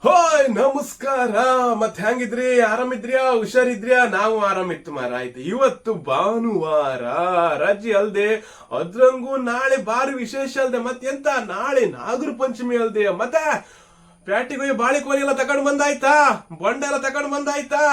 ಹೋಯ್ ನಮಸ್ಕಾರ. ಮತ್ ಹೆಂಗಿದ್ರಿ? ಆರಾಮಿದ್ರಿಯಾ? ಹುಷಾರಿದ್ರಿಯಾ? ನಾವು ಆರಾಮಿತ್ತು ಮಾರ. ಆಯ್ತು, ಇವತ್ತು ಭಾನುವಾರ ರಜೆ ಅಲ್ದೆ, ಅದ್ರಂಗೂ ನಾಳೆ ಬಾರಿ ವಿಶೇಷ ಅಲ್ದೆ. ಎಂತ ನಾಳೆ ನಾಗರ ಪಂಚಮಿ ಅಲ್ದೆ. ಮತ್ತೆ ಪ್ಯಾಟಿಗೆ ಹೋಗಿ ಬಾಳಿಕೋನಿ ಎಲ್ಲ ತಗೊಂಡ್ ಬಂದಾಯ್ತಾ? ಬೊಂಡ ಎಲ್ಲ ತಗೊಂಡ್ ಬಂದಾಯ್ತಾ?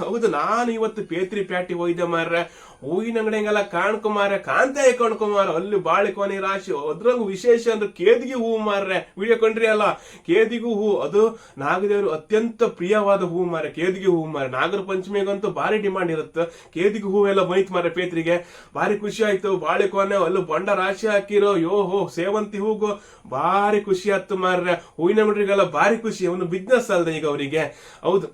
ಹೌದು, ನಾನು ಇವತ್ತು ಪೇತ್ರಿ ಪ್ಯಾಟಿಗೆ ಹೋಯ್ದೆ ಮಾರ್ರೆ. ಹೂವಿನ ಅಂಗಡಿಗೆಲ್ಲ ಕಾಣ್ಕೊಮಾರ, ಕಾಂತೆ ಕಾಣ್ಕೊಮಾರ, ಅಲ್ಲಿ ಬಾಳಿಕೋನಿ ರಾಶಿ. ಅದ್ರಂಗು ವಿಶೇಷ ಅಂದ್ರೆ ಕೇದಿಗೆ ಹೂ ಮಾರ್ರೆ. ವಿಡಿಯೋ ಕೊಂಡ್ರಿ ಅಲ್ಲ, ಕೇದಿಗೂ ಹೂ, ಅದು ನಾಗದೇವರು ಅತ್ಯಂತ ಪ್ರಿಯವಾದ ಹೂ ಮಾರ್ರೆ. ಕೇದಿಗೆ ಹೂ ಮಾರ್ರೆ. ನಾಗರ ಪಂಚಮಿಗಂತೂ ಭಾರಿ ಡಿಮಾಂಡ್ ಇರುತ್ತೆ. ಕೇದಿಗೆ ಹೂ ಎಲ್ಲ ಬಂಯ್ತು ಮಾರ್ರೆ ಪೇತ್ರಿಗೆ. ಭಾರಿ ಖುಷಿ ಆಯ್ತು. ಬಾಳಿಕೋನೆ ಅಲ್ಲೂ ಬೊಂಡ ರಾಶಿ ಹಾಕಿರೋ ಯೋ ಸೇವಂತಿ ಹೂಗು ಭಾರಿ ಖುಷಿ ಆಯ್ತು ಮಾರ್ರೆ. ಹೂವಿನ ಅಂಗಡಿಗೆಲ್ಲ ಭಾರಿ ಖುಷಿ. ಒಂದು ಬಿಸ್ನೆಸ್ ಅಲ್ದೆ ಈಗ ಅವರಿಗೆ. ಹೌದು,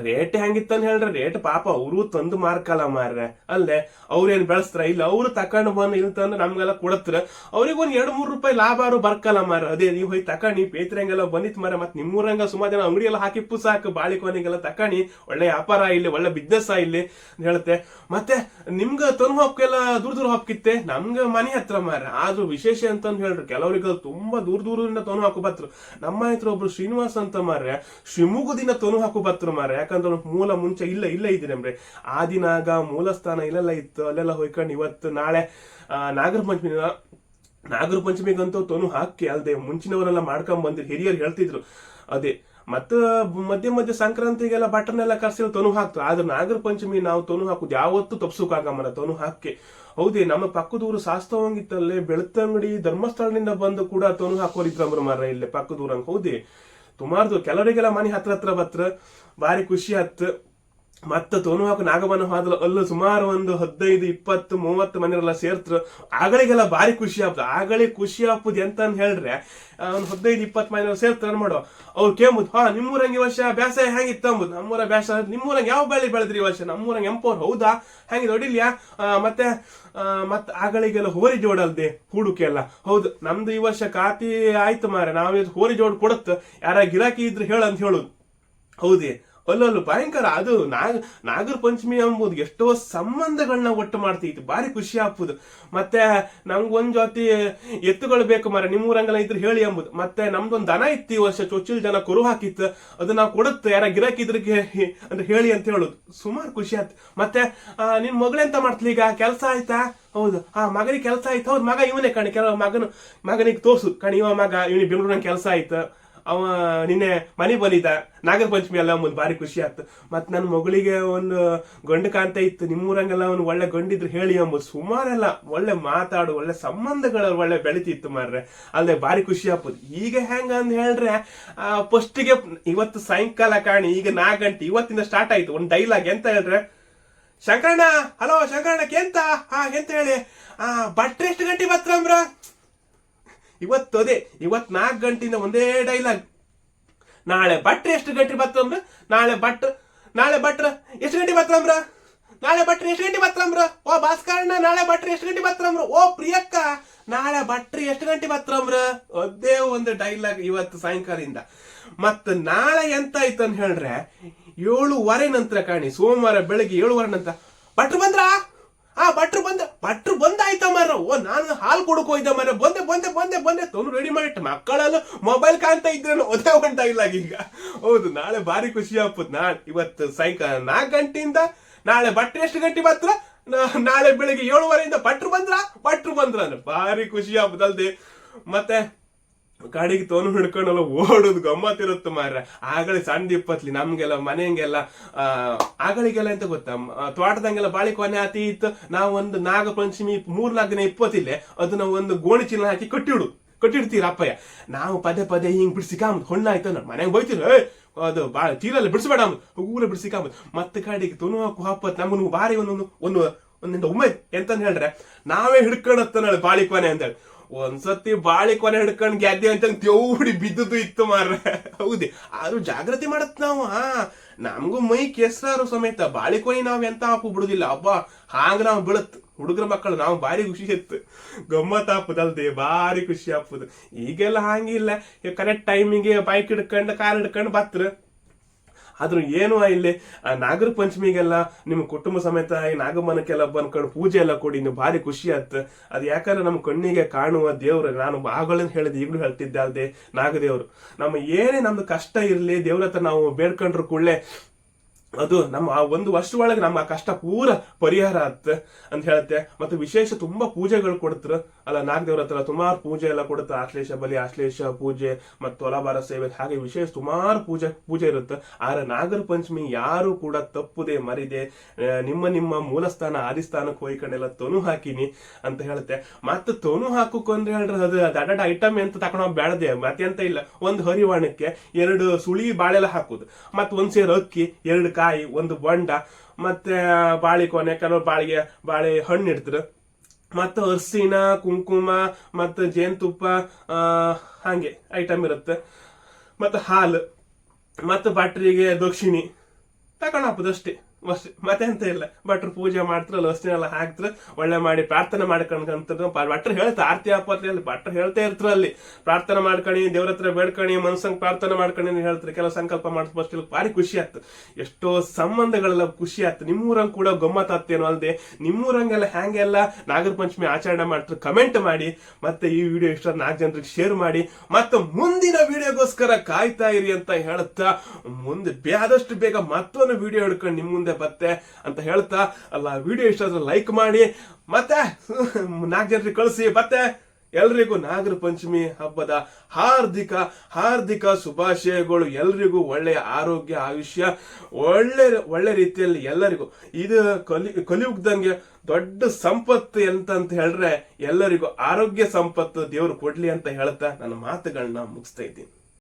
ರೇಟ್ ಹೆಂಗಿತ್ತಂತ ಹೇಳ್ರೆ, ರೇಟ್ ಪಾಪ ಅವರು ತಂದು ಮಾರ್ಕಲ್ಲ ಮಾರ್ರೆ. ಅಲ್ಲದೆ ಅವ್ರೇನ್ ಬೆಳೆಸ್ತಾರ? ಇಲ್ಲ, ಅವ್ರು ತಕೊಂಡ್ ಬಂದು ಇಲ್ಲಿ ತಂದು ನಮ್ಗೆಲ್ಲ ಕೊಡತ್ರ. ಅವ್ರಿಗೆ ಒಂದ್ 2-3 ರೂಪಾಯಿ ಲಾಭ ಬರ್ಕಲ್ಲ ಮಾರ. ಅದೇ ನೀವು ಹೋಗಿ ತಕೊಂಡಿ ಪೇತ್ರಂಗೆಲ್ಲ ಬಂದಿತ್ ಮಾರ. ಮತ್ ನಿಮ್ಮೂರಂಗ ಸುಮಾರು ಜನ ಅಂಗಡಿ ಎಲ್ಲ ಹಾಕಿ ಸಾಕು, ಬಾಳಿಕೋನಿಗೆಲ್ಲ ತಕೊಂಡಿ ಒಳ್ಳೆ ವ್ಯಾಪಾರ ಇಲ್ಲಿ, ಒಳ್ಳೆ ಬಿಸ್ನೆಸ್ ಇಲ್ಲಿ ಅಂತ ಹೇಳುತ್ತೆ. ಮತ್ತೆ ನಿಮ್ಗ ತನು ಹಾಕೆಲ್ಲ ದೂರ ಹಾಕಿತ್ತೆ, ನಮ್ಗ ಮನೆ ಹತ್ರ ಮಾರ. ಆದ್ರೂ ವಿಶೇಷ ಅಂತಂದು ಹೇಳ್ರಿ, ಕೆಲವರಿಗೆ ತುಂಬಾ ದೂರದಿಂದ ತನು ಹಾಕು ಬತ್ರು. ನಮ್ಮ ಹತ್ರ ಒಬ್ರು ಶ್ರೀನಿವಾಸ್ ಅಂತ ಮಾರ್ರೆ, ಶಿವಮೊಗ್ಗದಿಂದ ತನು ಹಾಕು ಬತ್ರು ಮಾರ್ರೆ. ಯಾಕಂದ್ರೆ ಮೂಲ ಮುಂಚೆ ಇಲ್ಲ ಇದ್ದೀನಂದ್ರೆ ಆದಿನಾಗ ಮೂಲ ಸ್ಥಾನ ಇಲ್ಲೆಲ್ಲ ಇತ್ತು, ಅಲ್ಲೆಲ್ಲ ಹೋಯ್ಕೊಂಡು ಇವತ್ತು ನಾಳೆ ನಾಗರ ಪಂಚಮಿಗಂತೂ ತನು ಹಾಕಿ ಅಲ್ದೆ ಮುಂಚಿನವರೆಲ್ಲ ಮಾಡ್ಕೊಂಡ್ ಬಂದಿರು, ಹಿರಿಯರು ಹೇಳ್ತಿದ್ರು. ಅದೇ ಮಧ್ಯ ಸಂಕ್ರಾಂತಿಗೆಲ್ಲ ಬಟನ್ನೆಲ್ಲ ಕರ್ಸಿಲ್ಲ ತನು ಹಾಕ್ತು. ಆದ್ರೆ ನಾಗರ ಪಂಚಮಿ ನಾವು ತನು ಹಾಕುದು ಯಾವತ್ತೂ ತಪ್ಸೋಕಾಗಮ್ಮನ, ತನು ಹಾಕಿ. ಹೌದೇ, ನಮ್ಮ ಪಕ್ಕದೂರು ಶಾಸ್ತ್ರವಂಗಿತ್ತಲ್ಲೇ ಬೆಳ್ತಂಗಡಿ ಧರ್ಮಸ್ಥಳದಿಂದ ಬಂದು ಕೂಡ ತನು ಹಾಕೋರಿದ್ರಮ್ರ ಮಾರ ಇಲ್ಲೇ ಪಕ್ಕದೂರಂಗ. ಹೌದೇ, ಸುಮಾರ್ದು ಕೆಲವರಿಗೆಲ್ಲ ಮನೆ ಹತ್ರ ಬತ್ರ ಭಾರಿ ಖುಷಿ ಆತ್. ತೋನು ಹಾಕು ನಾಗಮನ ಹೋದ್ರ ಅಲ್ಲೂ ಸುಮಾರು ಒಂದು 15-20-30 ಮನೆಯವರೆಲ್ಲ ಸೇರ್ತರು. ಆಗಳಿಗೆಲ್ಲ ಭಾರಿ ಖುಷಿ ಆಗ್ತದೆ. ಆಗಳಿಗೆ ಖುಷಿ ಆಗ್ತದೆ ಎಂತ ಹೇಳ್ರೆ, ಒಂದು 15-20 ಮನೆಯವ್ರು ಸೇರ್ತಾರೆ ಮಾಡೋ. ಅವ್ರು ಕೇಂಬುದು, ನಿಮ್ಮೂರಂಗೆ ವರ್ಷ ಬ್ಯಾಸ ಹೆಂಗಿತ್ತ ಅಂಬುದು. ನಮ್ಮೂರ ಬ್ಯಾಸ, ನಿಮ್ಮೂರಂಗೆ ಯಾವ ಬೆಳೆ ಬೆಳೆದ್ರಿ ವರ್ಷ? ನಮ್ಮೂರಂಗೆ ಎಂಪೋರ್. ಹೌದಾ, ಹೆಂಗಿದೆ ಹೊಡಿಲ್ಯಾ? ಮತ್ತೆ ಆಗಳಿಗೆಲ್ಲ ಹೋರಿ ಜೋಡಲ್ದೆ ಹೂಡುಕೆ ಎಲ್ಲ. ಹೌದು, ನಮ್ದು ಈ ವರ್ಷ ಕಾತಿ ಆಯ್ತು ಮಾರ. ನಾವ್ ಹೋರಿ ಜೋಡ್ ಕೊಡತ್, ಯಾರ ಗಿರಾಕಿ ಇದ್ರೆ ಹೇಳಂತ ಹೇಳುದು. ಹೌದೇ, ಅಲ್ಲಲ್ಲೂ ಭಯಂಕರ. ಅದು ನಾಗರ ಪಂಚಮಿ ಎಂಬುದು ಎಷ್ಟೋ ಸಂಬಂಧಗಳನ್ನ ಒಟ್ಟು ಮಾಡ್ತೈತಿ, ಭಾರಿ ಖುಷಿ ಆಗ್ಬೋದು. ಮತ್ತೆ ನಮ್ಗೊಂದ್ ಜೊತೆ ಎತ್ತುಗಳು ಬೇಕು ಮಾರ, ನಿಮ್ಮೂರಂಗೆಲ್ಲ ಇದ್ರೆ ಹೇಳಿ ಎಂಬುದು. ಮತ್ತೆ ನಮ್ದೊಂದು ದನ ಇತ್ತು ಈ ವರ್ಷ, ಚೊಚ್ಚಿಲ್ ಜನ ಕುರು ಹಾಕಿತ್ತು, ಅದು ನಾವು ಕೊಡುತ್ತೆ, ಯಾರ ಗಿರಾಕಿದ್ರಿಗೆ ಅಂದ್ರೆ ಹೇಳಿ ಅಂತ ಹೇಳುದು. ಸುಮಾರು ಖುಷಿ ಆಯ್ತು. ಮತ್ತೆ ನಿನ್ ಮಗಳೆಂತ ಮಾಡ್ತಲಿ ಈಗ? ಕೆಲಸ ಆಯ್ತಾ? ಹೌದು, ಮಗನಿಗೆ ಕೆಲಸ ಆಯ್ತು. ಹೌದು, ಮಗ ಇವನೇ ಕಣಿ. ಮಗನಿಗೆ ತೋರ್ಸು ಕಣಿ, ಇವ ಮಗ ಇವನಿಗೆ ಬೆಂಗಳೂರಿನ ಕೆಲಸ ಆಯ್ತು, ಅವ ನಿನ್ನೆ ಮನೆ ಬಂದಿದ್ದ. ನಾಗರ ಪಂಚಮಿ ಎಲ್ಲ ಒಂದು ಭಾರಿ ಖುಷಿ ಆಯ್ತು. ನನ್ನ ಮಗಳಿಗೆ ಒಂದು ಗಂಡು ಕಾಂತ ಇತ್ತು, ನಿಮ್ಮೂರಂಗೆಲ್ಲ ಒಂದು ಒಳ್ಳೆ ಗಂಡಿದ್ರು ಹೇಳಿ ಎಂಬುದು. ಸುಮಾರೆಲ್ಲ ಒಳ್ಳೆ ಮಾತಾಡು, ಒಳ್ಳೆ ಸಂಬಂಧಗಳು ಒಳ್ಳೆ ಬೆಳಿತಿತ್ತು ಮಾರ್ರೆ. ಅಲ್ಲದೆ ಭಾರಿ ಖುಷಿ ಆಗ್ಬೋದು. ಈಗ ಹೆಂಗ ಅಂತ ಹೇಳ್ರೆ, ಫಸ್ಟಿಗೆ ಇವತ್ತು ಸಾಯಂಕಾಲ ಕಾಣಿ, ಈಗ 4 ಗಂಟೆ ಇವತ್ತಿಂದ ಸ್ಟಾರ್ಟ್ ಆಯ್ತು ಒಂದು ಡೈಲಾಗ್. ಎಂತ ಹೇಳ್ರೆ, ಶಂಕರಣ್ಣ, ಹಲೋ ಶಂಕರಣ್ಣ, ಎಂತ ಎಂತ ಹೇಳಿ, ಭಟ್ರು ಎಷ್ಟು ಗಂಟೆ ಬತ್ರಮ್ರ? ಇವತ್ತು 4 ಗಂಟೆಯಿಂದ ಒಂದೇ ಡೈಲಾಗ್. ನಾಳೆ ಭಟ್ರು ಎಷ್ಟು ಗಂಟೆ ಬತ್ತಂಬ್ರ? ನಾಳೆ ಭಟ್ರು ಎಷ್ಟು ಗಂಟೆ ಬತ್ತಂಬ್ರ? ನಾಳೆ ಭಟ್ರು ಎಷ್ಟು ಗಂಟೆ ಬತ್ತಂಬ್ರ? ಓ ಭಾಸ್ಕರಣ್ಣ, ನಾಳೆ ಭಟ್ರು ಎಷ್ಟು ಗಂಟೆ ಬತ್ತಂಬ್ರ? ಓ ಪ್ರಿಯಕ್ಕ, ನಾಳೆ ಭಟ್ರು ಎಷ್ಟು ಗಂಟೆ ಬತ್ತಂಬ್ರ? ಅದೇ ಒಂದು ಡೈಲಾಗ್ ಇವತ್ತು ಸಾಯಂಕಾಲದಿಂದ. ನಾಳೆ ಎಂತ ಆಯ್ತು ಅಂತ ಹೇಳ್ರೆ, 7:15 ನಂತರ ಕಾಣಿ, ಸೋಮವಾರ ಬೆಳಗ್ಗೆ 7:15 ನಂತರ ಭಟ್ರು ಬಂದ್ರ? ಭಟ್ರು ಬಂದಾಯ್ತ ಮಾರ. ನಾನು ಹಾಲು ಕೊಡಕ್ ಹೋಯ್ದ ಮಾರ. ಬಂದೆ ತೊಂದು ರೆಡಿ ಮಾಡಿಟ್ಟು. ಮಕ್ಕಳಲ್ಲೂ ಮೊಬೈಲ್ ಕಾಣ್ತಾ ಇದ್ರೆ ಒದೇ ಇಲ್ಲ ಈಗ. ಹೌದು, ನಾಳೆ ಭಾರಿ ಖುಷಿ ಆಗ್ಬೋದು. ಇವತ್ತು ಸಾಯಂಕಾಲ 4 ಗಂಟೆಯಿಂದ ನಾಳೆ ಭಟ್ರು ಎಷ್ಟು ಗಂಟೆ ಬತ್ರ? ನಾಳೆ ಬೆಳಿಗ್ಗೆ 7:15 ಭಟ್ರು ಬಂದ್ರ ಅಂದ್ರೆ ಭಾರಿ ಖುಷಿ ಆಗ್ಬೋದಲ್ದೆ. ಮತ್ತೆ ಗಾಡಿಗೆ ತೋನು ಹಿಡ್ಕೊಂಡೆಲ್ಲ ಓಡೋದು ಗಮ್ಮತ್ತಿರುತ್ತೆ ಮಾರ್ರೆ. ಆಗಳೇ ಸಣ್ಣ ಇಪ್ಪತ್ಲಿ ನಮ್ಗೆಲ್ಲ ಮನೆಗೆಲ್ಲ ಆಗಳಿಗೆಲ್ಲ ಎಂತ ಗೊತ್ತಾ, ತೋಟದಂಗೆಲ್ಲ ಬಾಳಿಕೊನೆ ಆತಿ ಇತ್ತು. ನಾವು ಒಂದು ನಾಗ ಪಂಚಮಿ 3-4 ದಿನ ಇಪ್ಪತ್ತಿಲ್ಲೇ ಅದನ್ನ ಒಂದು ಗೋಣಿ ಚೀಲ ಹಾಕಿ ಕಟ್ಟಿಡ್ತೀರ ಅಪ್ಪಯ್ಯ. ನಾವು ಪದೇ ಹಿಂಗ್ ಬಿಡ್ಸಿಕಾಂಬ ಹೊಣ್ಣಾಯ್ತು ಅಂದ್ರೆ ಮನೆಗೆ ಬೈತಿರ, ಅದು ಬಾಳ ಚೀಲಲ್ಲಿ ಬಿಡಿಸ್ಬೇಡ ಊರ ಬಿಡಿಸಿಕಾಂಬ. ಮತ್ತೆ ಗಾಡಿಗೆ ತೊನು ಹಾಕು ಹಾಪತ್ ನಮ್ಮನ್ನು ಭಾರಿ ಒಂದೊಂದು ಒಮ್ಮೆ ಎಂತಂದ್ ಹೇಳ್ರೆ, ನಾವೇ ಹಿಡ್ಕೊಂಡತ್ತ ಬಾಳಿಕೊನೆ ಅಂತೇಳಿ. ಒಂದ್ಸತಿ ಬಾಳಿಕೊನೆ ಹಿಡ್ಕೊಂಡ್ ಗೆದ್ದೆ ಅಂತ ದೇವ್ಡಿ ಬಿದ್ದುದು ಇತ್ತು ಮಾರ್ರೆ. ಹೌದೇ, ಆದ್ರೂ ಜಾಗೃತಿ ಮಾಡತ್ ನಾವು. ನಮಗೂ ಮೈ ಕೆಸರಾರು ಸಮೇತ ಬಾಳಿಕೊನೆ ನಾವ್ ಎಂತ ಹಾಪು ಬಿಡುದಿಲ್ಲ. ಹಬ್ಬ ಹಾಂಗ ನಾವ್ ಬೀಳತ್ ಹುಡುಗರ ಮಕ್ಕಳು, ನಾವು ಭಾರಿ ಖುಷಿ ಇತ್ತು, ಗಮ್ಮತ್ ಹಾಪುದಲ್ದೆ ಭಾರಿ ಖುಷಿ ಹಾಪುದು. ಈಗೆಲ್ಲ ಹಂಗಿಲ್ಲ, ಕರೆಕ್ಟ್ ಟೈಮಿಗೆ ಬೈಕ್ ಹಿಡ್ಕೊಂಡು ಕಾರ್ ಹಿಡ್ಕೊಂಡು ಬತ್ರ. ಆದ್ರೂ ಏನು ಇಲ್ಲಿ ನಾಗರ ಪಂಚಮಿಗೆಲ್ಲ ನಿಮ್ಮ ಕುಟುಂಬ ಸಮೇತ ಈ ನಾಗಮ್ಮನಕ್ಕೆಲ್ಲ ಬಂದ್ಕೊಂಡು ಪೂಜೆ ಎಲ್ಲ ಕೊಡಿ, ನೀವು ಭಾರಿ ಖುಷಿ ಆಯ್ತು. ಅದು ಯಾಕಂದ್ರೆ ನಮ್ಮ ಕಣ್ಣಿಗೆ ಕಾಣುವ ದೇವ್ರು, ನಾನು ಆಗಳಿಂದ ಹೇಳಿದೆ ಈಗಲೂ ಹೇಳ್ತಿದ್ದೆ ಅಲ್ದೆ, ನಾಗದೇವ್ರು. ನಮ್ಮ ಏನೇ ನಮ್ದು ಕಷ್ಟ ಇರಲಿ ದೇವ್ರ ಹತ್ರ ನಾವು ಬೇಡ್ಕೊಂಡ್ರು ಕೂಡಲೇ ಅದು ನಮ್ಮ ಆ ಒಂದು ವರ್ಷ ಒಳಗೆ ನಮ್ಮ ಆ ಕಷ್ಟ ಪೂರ ಪರಿಹಾರ ಆತ್ ಅಂತ ಹೇಳುತ್ತೆ. ಮತ್ತೆ ವಿಶೇಷ ತುಂಬಾ ಪೂಜೆಗಳು ಕೊಡ್ತಾರ ಅಲ್ಲ, ನಾಗದೇವ್ರ ಹತ್ರ ಸುಮಾರು ಪೂಜೆ ಎಲ್ಲ ಕೊಡುತ್ತೆ. ಆಶ್ಲೇಷ ಬಲಿ, ಆಶ್ಲೇಷ ಪೂಜೆ ಮತ್ತು ತೊಲಬಾರ ಸೇವೆ, ಹಾಗೆ ವಿಶೇಷ ಸುಮಾರು ಪೂಜೆ ಇರುತ್ತೆ. ಆದ್ರೆ ನಾಗರ ಪಂಚಮಿ ಯಾರು ಕೂಡ ತಪ್ಪುದೆ ಮರಿದೆ ನಿಮ್ಮ ನಿಮ್ಮ ಮೂಲಸ್ಥಾನ ಆದಿಸ್ಥಾನಕ್ಕೆ ಹೋಯ್ಕೊಂಡೆಲ್ಲ ತೊನು ಹಾಕಿನಿ ಅಂತ ಹೇಳುತ್ತೆ. ಮತ್ತೆ ತೊನು ಹಾಕೋಕೊಂಡ್ರೆ ಹೇಳ್ರಿ ಅದು ದಡ್ಡ ಐಟಮ್ ಎಂತ ತಕೊಂಡ್ ಬೇಡದೆ, ಮತ್ತೆ ಎಂತ ಇಲ್ಲ. ಒಂದು ಹರಿವಾಣಕ್ಕೆ 2 ಸುಳಿ ಬಾಳೆಲ್ಲ ಹಾಕುದು, ಮತ್ತೆ 1 ಸೇರು ಅಕ್ಕಿ, 2 ಕಾಯಿ, 1 ಬೊಂಡ, ಮತ್ತೆ ಬಾಳಿಕೊನೆ, ಕೆಲವು ಬಾಳೆ ಹಣ್ಣು ಇಡ್ತಾರೆ, ಮತ್ತೆ ಅರ್ಸಿನ, ಕುಂಕುಮ, ಮತ್ತೆ ಜೇನುತುಪ್ಪ, ಹಂಗೆ ಐಟಮ್ ಇರುತ್ತೆ. ಮತ್ತೆ ಹಾಲು, ಮತ್ತೆ ಭಟ್ರಿಗೆ ದಕ್ಷಿಣಿ ತಗೊಂಡು ಹಾಕುದಷ್ಟೇ, ಮತ್ತೆ ಎಂತ ಇಲ್ಲ. ಭಟ್ರು ಪೂಜೆ ಮಾಡ್ತಾರ, ಲಸ್ನೆಲ್ಲ ಹಾಕ್ತಾರ, ಒಳ್ಳೆ ಮಾಡಿ ಪ್ರಾರ್ಥನೆ ಮಾಡ್ಕೊಂಡ್ ಭಟ್ರು ಹೇಳ್ತಾರೆ. ಆರ್ತಿ ಆಪತ್ರೆಯಲ್ಲಿ ಭಟ್ರು ಹೇಳ್ತಾ ಇರ್ತಾರ, ಅಲ್ಲಿ ಪ್ರಾರ್ಥನೆ ಮಾಡ್ಕಣಿ, ದೇವ್ರ ಹತ್ರ ಬೇಡ್ಕಣಿ, ಮನ್ಸಂಗ್ ಪ್ರಾರ್ಥನೆ ಮಾಡ್ಕಣಿ ಹೇಳ್ತಾರೆ. ಕೆಲವು ಸಂಕಲ್ಪ ಮಾಡಿಸ್ಬೋದು, ಭಾರಿ ಖುಷಿ ಆಯ್ತು. ಎಷ್ಟೋ ಸಂಬಂಧಗಳೆಲ್ಲ ಖುಷಿ ಆಯ್ತು. ನಿಮ್ಮೂರಂಗ್ ಕೂಡ ಗಮ್ಮತ್ತಾಗ್ತೇನೋ ಅಲ್ದೆ, ನಿಮ್ಮೂರಂಗೆಲ್ಲ ಹ್ಯಾಂಗೆಲ್ಲ ನಾಗರ ಪಂಚಮಿ ಆಚರಣೆ ಮಾಡ್ತಾರೆ ಕಮೆಂಟ್ ಮಾಡಿ. ಮತ್ತೆ ಈ ವಿಡಿಯೋ ಇಷ್ಟ 4 ಜನರಿಗೆ ಶೇರ್ ಮಾಡಿ. ಮತ್ತೆ ಮುಂದಿನ ವಿಡಿಯೋಗೋಸ್ಕರ ಕಾಯ್ತಾ ಇರಿ ಅಂತ ಹೇಳುತ್ತಾ, ಮುಂದೆ ಆದಷ್ಟು ಬೇಗ ಮತ್ತೊಂದು ವಿಡಿಯೋ ಹಿಡ್ಕೊಂಡು ನಿಮ್ ಮುಂದೆ ಬತ್ತೆ ಅಂತ ಹೇಳ್ತಾ, ಅಲ್ಲ ವಿಡಿಯೋ ಇಷ್ಟ ಆದ್ರೆ ಲೈಕ್ ಮಾಡಿ, ಮತ್ತೆ 4 ಜನರಿಗೆ ಕಳಿಸಿ. ಮತ್ತೆ ಎಲ್ರಿಗೂ ನಾಗರ ಪಂಚಮಿ ಹಬ್ಬದ ಹಾರ್ದಿಕ ಶುಭಾಶಯಗಳು. ಎಲ್ರಿಗೂ ಒಳ್ಳೆಯ ಆರೋಗ್ಯ, ಆಯುಷ್ಯ, ಒಳ್ಳೆ ರೀತಿಯಲ್ಲಿ ಎಲ್ಲರಿಗೂ. ಇದು ಕಲಿಯುಗದಂಗೆ ದೊಡ್ಡ ಸಂಪತ್ತು ಎಂತ ಹೇಳಿದ್ರೆ ಎಲ್ಲರಿಗೂ ಆರೋಗ್ಯ ಸಂಪತ್ತು ದೇವರು ಕೊಡ್ಲಿ ಅಂತ ಹೇಳ್ತಾ ನನ್ನ ಮಾತುಗಳನ್ನ ಮುಗಿಸ್ತಾ ಇದ್ದೀನಿ.